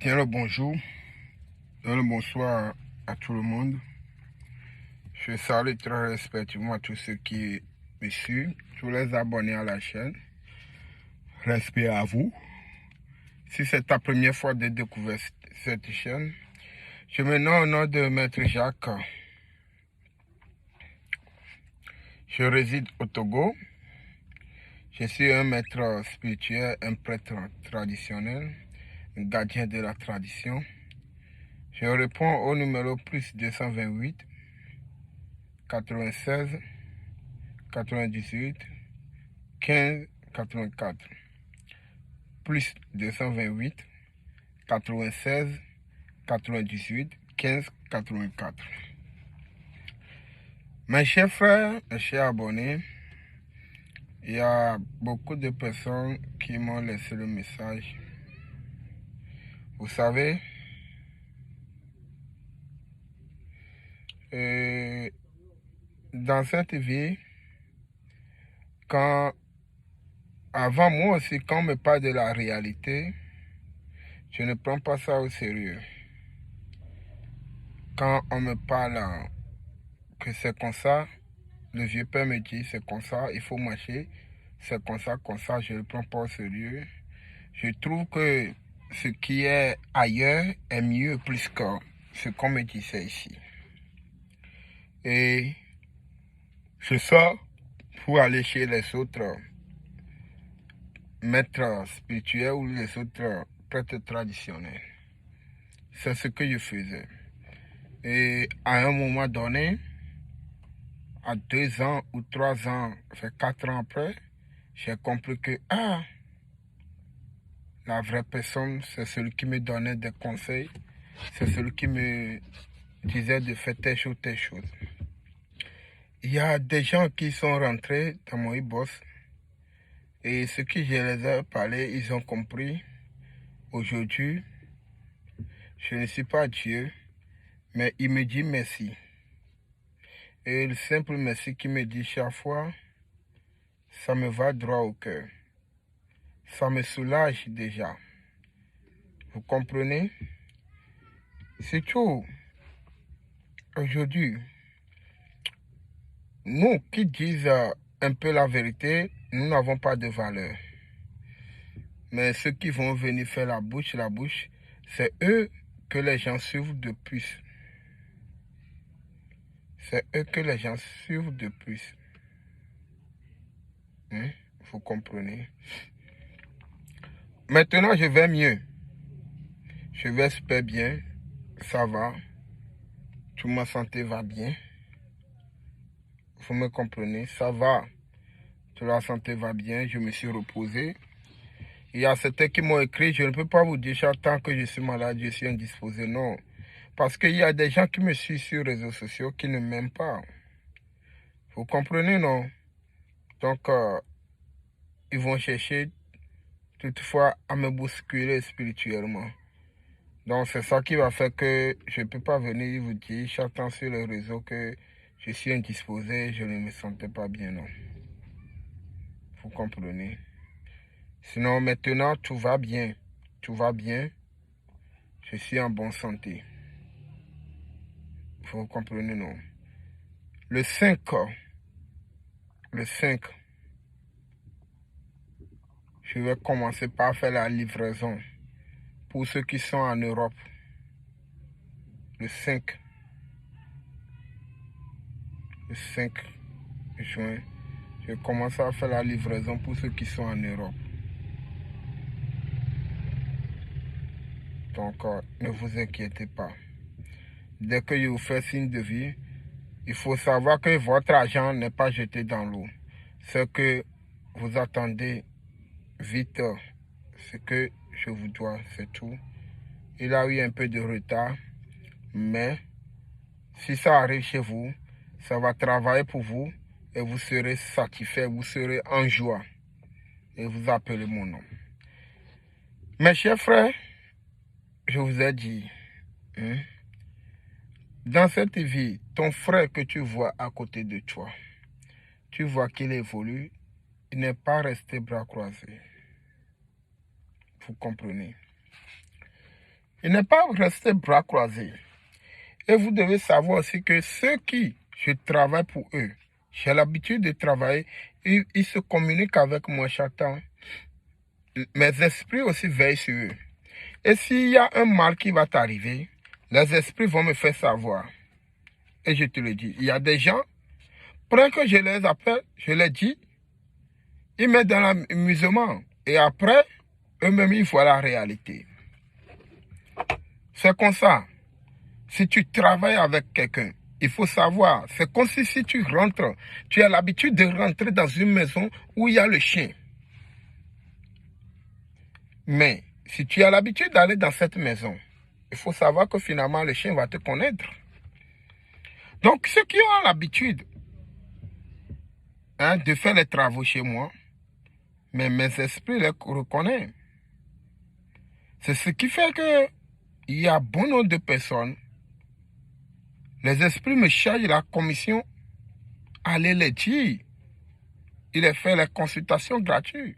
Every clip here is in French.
Bien le bonjour, bien le bonsoir à tout le monde. Je salue très respectueusement tous ceux qui me suivent, tous les abonnés à la chaîne. Respect à vous. Si c'est ta première fois de découvrir cette chaîne, je me nomme au nom de Maître Jacques. Je réside au Togo. Je suis un maître spirituel, un prêtre traditionnel, un gardien de la tradition. Je réponds au numéro plus 228 96 98 15 84 plus 228 96 98 15 84. Mes chers frères, mes chers abonnés, il y a beaucoup de personnes qui m'ont laissé le message. Vous savez, dans cette vie, avant moi aussi, quand on me parle de la réalité, je ne prends pas ça au sérieux. Quand on me parle que c'est comme ça, le vieux père me dit c'est comme ça, il faut marcher, c'est comme ça, je ne le prends pas au sérieux. Je trouve que ce qui est ailleurs est mieux plus que ce qu'on me disait ici. Et c'est ça pour aller chez les autres maîtres spirituels ou les autres prêtres traditionnels. C'est ce que je faisais. Et à un moment donné, à 2 ans ou 3 ans, fait 4 ans après, j'ai compris que la vraie personne, c'est celui qui me donnait des conseils, c'est celui qui me disait de faire telle chose, telle chose. Il y a des gens qui sont rentrés dans mon e-boss et ce que je les ai parlé, ils ont compris. Aujourd'hui, je ne suis pas Dieu, mais il me dit merci. Et le simple merci qu'il me dit chaque fois, ça me va droit au cœur. Ça me soulage déjà. Vous comprenez? Surtout, aujourd'hui, nous qui disent un peu la vérité, nous n'avons pas de valeur. Mais ceux qui vont venir faire la bouche, c'est eux que les gens suivent de plus. C'est eux que les gens suivent de plus. Vous comprenez? Maintenant, je vais mieux. Je vais super bien. Ça va. Toute ma santé va bien. Vous me comprenez? Ça va. Toute la santé va bien. Je me suis reposé. Il y a certains qui m'ont écrit, je ne peux pas vous dire chaque temps que je suis malade, je suis indisposé. Non. Parce qu'il y a des gens qui me suivent sur les réseaux sociaux qui ne m'aiment pas. Vous comprenez, non? Donc, ils vont chercher toutefois à me bousculer spirituellement. Donc, c'est ça qui va faire que je ne peux pas venir vous dire chaque temps sur les réseaux que je suis indisposé, je ne me sentais pas bien, non. Vous comprenez? Sinon, maintenant, tout va bien. Tout va bien. Je suis en bonne santé. Vous comprenez, non? Le 5, je vais commencer par faire la livraison pour ceux qui sont en Europe. Le 5 juin, je commence à faire la livraison pour ceux qui sont en Europe. Donc, ne vous inquiétez pas. Dès que je vous fais signe de vie, il faut savoir que votre argent n'est pas jeté dans l'eau. Ce que vous attendez vite, ce que je vous dois, c'est tout. Il a eu un peu de retard, mais si ça arrive chez vous, ça va travailler pour vous et vous serez satisfait, vous serez en joie et vous appelez mon nom. Mes chers frères, je vous ai dit, dans cette vie, ton frère que tu vois à côté de toi, tu vois qu'il évolue, il n'est pas resté bras croisés. Vous comprenez? Il n'est pas resté bras croisés. Et vous devez savoir aussi que ceux qui, je travaille pour eux, j'ai l'habitude de travailler, ils se communiquent avec moi chaque temps. Mes esprits aussi veillent sur eux. Et s'il y a un mal qui va t'arriver, les esprits vont me faire savoir. Et je te le dis, il y a des gens, pendant que je les appelle, je les dis, ils mettent dans l'amusement. Et après, eux-mêmes, ils voient la réalité. C'est comme ça. Si tu travailles avec quelqu'un, il faut savoir, c'est comme si tu rentres, tu as l'habitude de rentrer dans une maison où il y a le chien. Mais si tu as l'habitude d'aller dans cette maison, il faut savoir que finalement le chien va te connaître. Donc ceux qui ont l'habitude de faire les travaux chez moi, mais mes esprits les reconnaissent. C'est ce qui fait que il y a bon nombre de personnes. Les esprits me chargent la commission, aller les dire. Il les fait les consultations gratuites.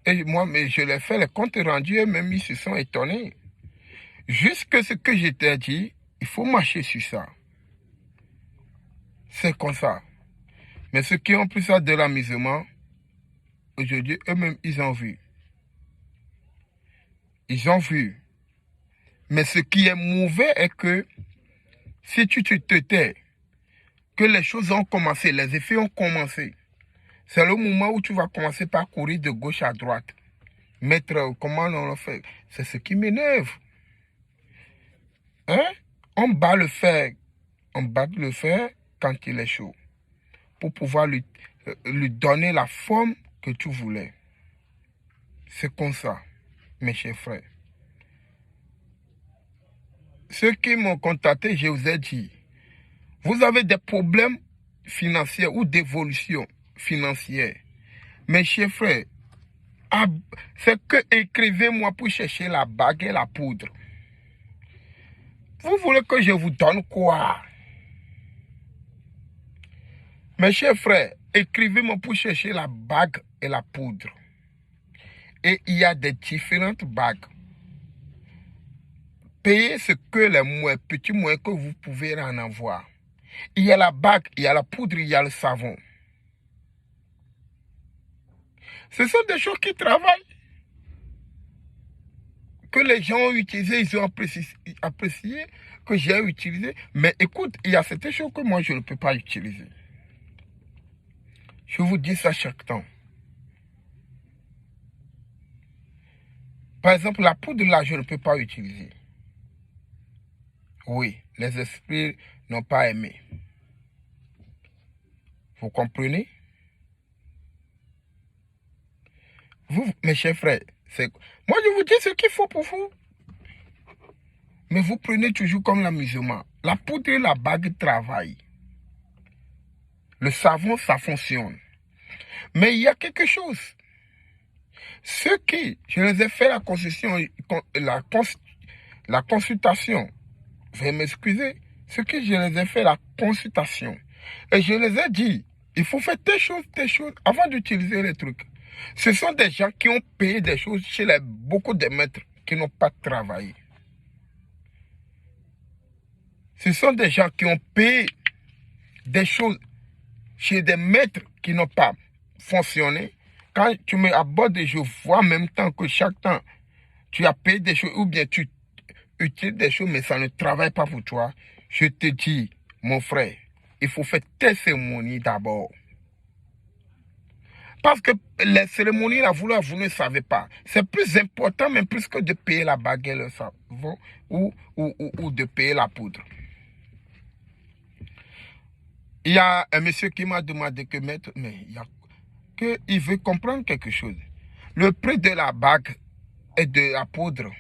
Et moi, mais je les fais les comptes rendus et même ils se sont étonnés. Jusque ce que je t'ai dit, il faut marcher sur ça. C'est comme ça. Mais ceux qui ont pris ça de l'amusement, aujourd'hui, eux-mêmes, ils ont vu. Ils ont vu. Mais ce qui est mauvais est que si tu te tais, que les choses ont commencé, les effets ont commencé, c'est le moment où tu vas commencer par courir de gauche à droite. Mettre, comment on le fait? C'est ce qui m'énerve. Hein? On bat le fer quand il est chaud, pour pouvoir lui donner la forme que tu voulais. C'est comme ça, mes chers frères. Ceux qui m'ont contacté, je vous ai dit, vous avez des problèmes financiers ou d'évolution financière. Mes chers frères, c'est que écrivez-moi pour chercher la bague et la poudre. Vous voulez que je vous donne quoi? Mes chers frères, écrivez-moi pour chercher la bague et la poudre. Et il y a des différentes bagues. Payez ce que les petits moyens que vous pouvez en avoir. Il y a la bague, il y a la poudre, il y a le savon. Ce sont des choses qui travaillent. Que les gens ont utilisé, ils ont apprécié, que j'ai utilisé. Mais écoute, il y a certaines choses que moi je ne peux pas utiliser. Je vous dis ça chaque temps. Par exemple, la poudre là, je ne peux pas utiliser. Oui, les esprits n'ont pas aimé. Vous comprenez? Vous, mes chers frères, moi je vous dis ce qu'il faut pour vous. Mais vous prenez toujours comme l'amusement. La poudre et la bague travaillent. Le savon, ça fonctionne. Mais il y a quelque chose. Ceux qui, je les ai fait la consultation, veuillez m'excuser, ceux qui je les ai fait la consultation, et je les ai dit, il faut faire telle chose, avant d'utiliser les trucs. Ce sont des gens qui ont payé des choses chez beaucoup de maîtres qui n'ont pas travaillé. Ce sont des gens qui ont payé des choses chez des maîtres qui n'ont pas fonctionné. Quand tu me abordes, je vois en même temps que chaque temps, tu as payé des choses ou bien tu utilises des choses, mais ça ne travaille pas pour toi. Je te dis, mon frère, il faut faire tes cérémonies d'abord. Parce que les cérémonies, là, vous ne savez pas. C'est plus important, même plus que de payer la bague et le savon ou de payer la poudre. Il y a un monsieur qui m'a demandé que maître, mais il veut comprendre quelque chose. Le prix de la bague et de la poudre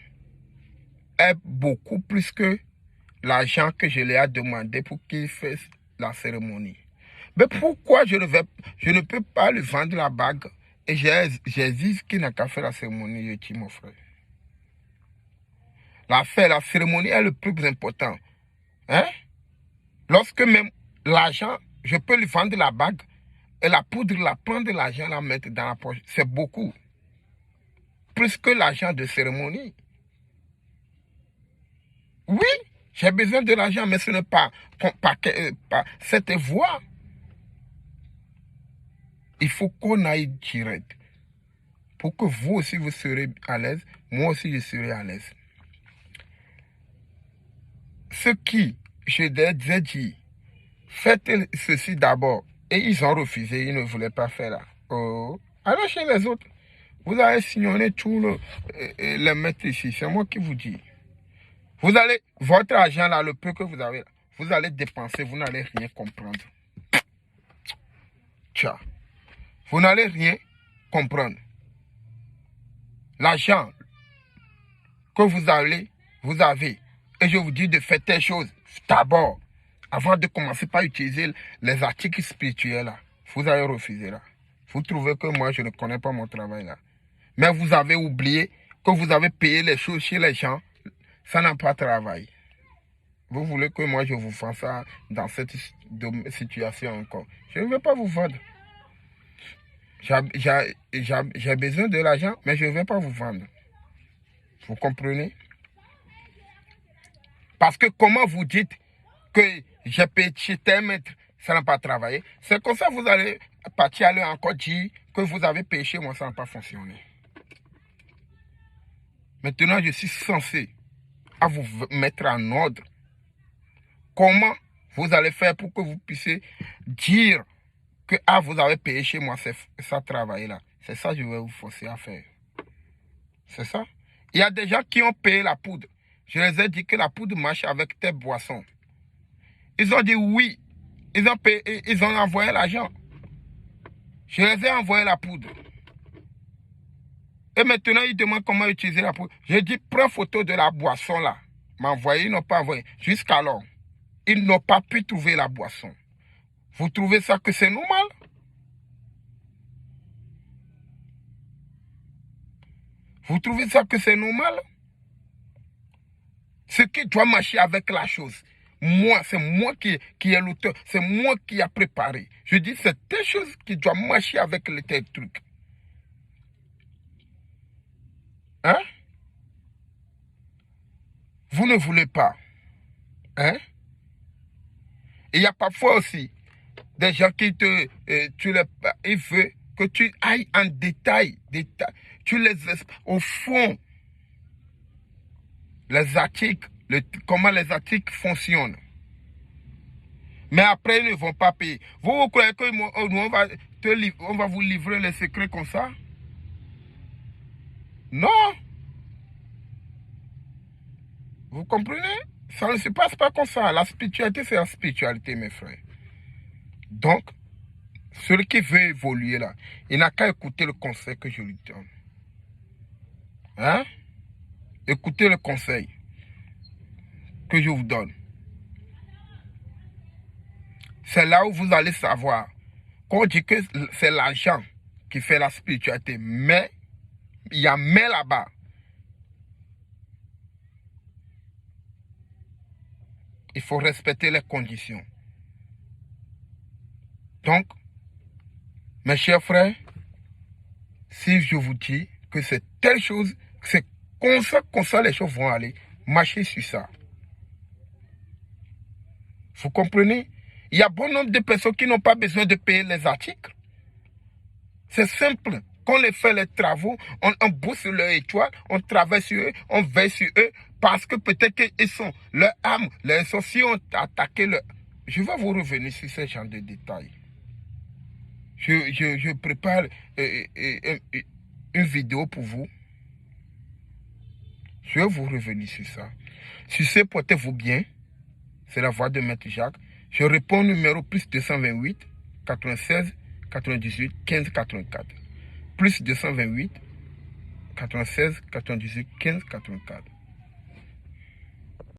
est beaucoup plus que l'argent que je lui ai demandé pour qu'il fasse la cérémonie. Mais pourquoi je ne peux pas lui vendre la bague et j'ai dit qu'il n'a qu'à faire la cérémonie, je dis mon frère. La cérémonie est le plus important. Hein? Lorsque même l'argent, je peux lui vendre la bague et la poudre, la prendre l'argent, la mettre dans la poche. C'est beaucoup. Plus que l'argent de cérémonie. Oui, j'ai besoin de l'argent, mais ce n'est pas cette voie. Il faut qu'on aille direct. Pour que vous aussi, vous serez à l'aise, moi aussi, je serai à l'aise. Ce qui, je les ai dit, faites ceci d'abord. Et ils ont refusé, ils ne voulaient pas faire là. Oh. Alors chez les autres, vous allez signer tout les mettre ici. C'est moi qui vous dis. Vous allez, votre argent là, le peu que vous avez, vous allez dépenser, vous n'allez rien comprendre. Tiens, vous n'allez rien comprendre. L'argent que vous avez, et je vous dis de faire telle chose d'abord, avant de commencer par utiliser les articles spirituels là, vous allez refuser là. Vous trouvez que moi je ne connais pas mon travail là. Mais vous avez oublié que vous avez payé les choses chez les gens, ça n'a pas travaillé. Vous voulez que moi je vous fasse ça dans cette situation encore. Je ne veux pas vous vendre. J'ai besoin de l'argent, mais je ne vais pas vous vendre. Vous comprenez? Parce que comment vous dites que j'ai payé chez tel maître, ça n'a pas travaillé. C'est comme ça que vous allez partir à leur encore dire que vous avez payé chez moi, ça n'a pas fonctionné. Maintenant, je suis censé à vous mettre en ordre. Comment vous allez faire pour que vous puissiez dire que vous avez payé chez moi, ça travaille là. C'est ça que je vais vous forcer à faire. C'est ça. Il y a des gens qui ont payé la poudre. Je les ai dit que la poudre marche avec tes boissons. Ils ont dit oui. Ils ont payé, ils ont envoyé l'argent. Je les ai envoyé la poudre. Et maintenant, ils demandent comment utiliser la poudre. J'ai dit, prends photo de la boisson là. M'envoyer, ils n'ont pas envoyé. Jusqu'alors, ils n'ont pas pu trouver la boisson. Vous trouvez ça que c'est normal? Vous trouvez ça que c'est normal? Ce qui doit marcher avec la chose. Moi, c'est moi qui est l'auteur. C'est moi qui a préparé. Je dis, c'est telle chose qui doit marcher avec le tel truc. Hein? Vous ne voulez pas. Hein? Il y a parfois aussi des gens qui ils veulent que tu ailles en détail. Tu les au fond, les articles, comment les articles fonctionnent. Mais après, ils ne vont pas payer. Vous croyez qu'on va vous livrer les secrets comme ça? Non. Vous comprenez? Ça ne se passe pas comme ça. La spiritualité, c'est la spiritualité, mes frères. Donc, celui qui veut évoluer là, il n'a qu'à écouter le conseil que je lui donne. Hein? Écoutez le conseil que je vous donne. C'est là où vous allez savoir. Quand on dit que c'est l'argent qui fait la spiritualité, mais il y a mais là-bas. Il faut respecter les conditions. Donc, mes chers frères, si je vous dis que c'est telle chose, c'est comme ça les choses vont aller, marchez sur ça. Vous comprenez? Il y a bon nombre de personnes qui n'ont pas besoin de payer les articles. C'est simple. Quand on les fait les travaux, on bosse sur leur étoile, on travaille sur eux, on veille sur eux, parce que peut-être qu'ils sont, leur âme, leurs sorciers ont attaqué leur... Je vais vous revenir sur ce genre de détails. Je prépare une vidéo pour vous. Je vais vous revenir sur ça. Si c'est portez-vous bien, c'est la voix de Maître Jacques. Je réponds au numéro plus 228 96 98 15 84. Plus 228 96 98 15 84.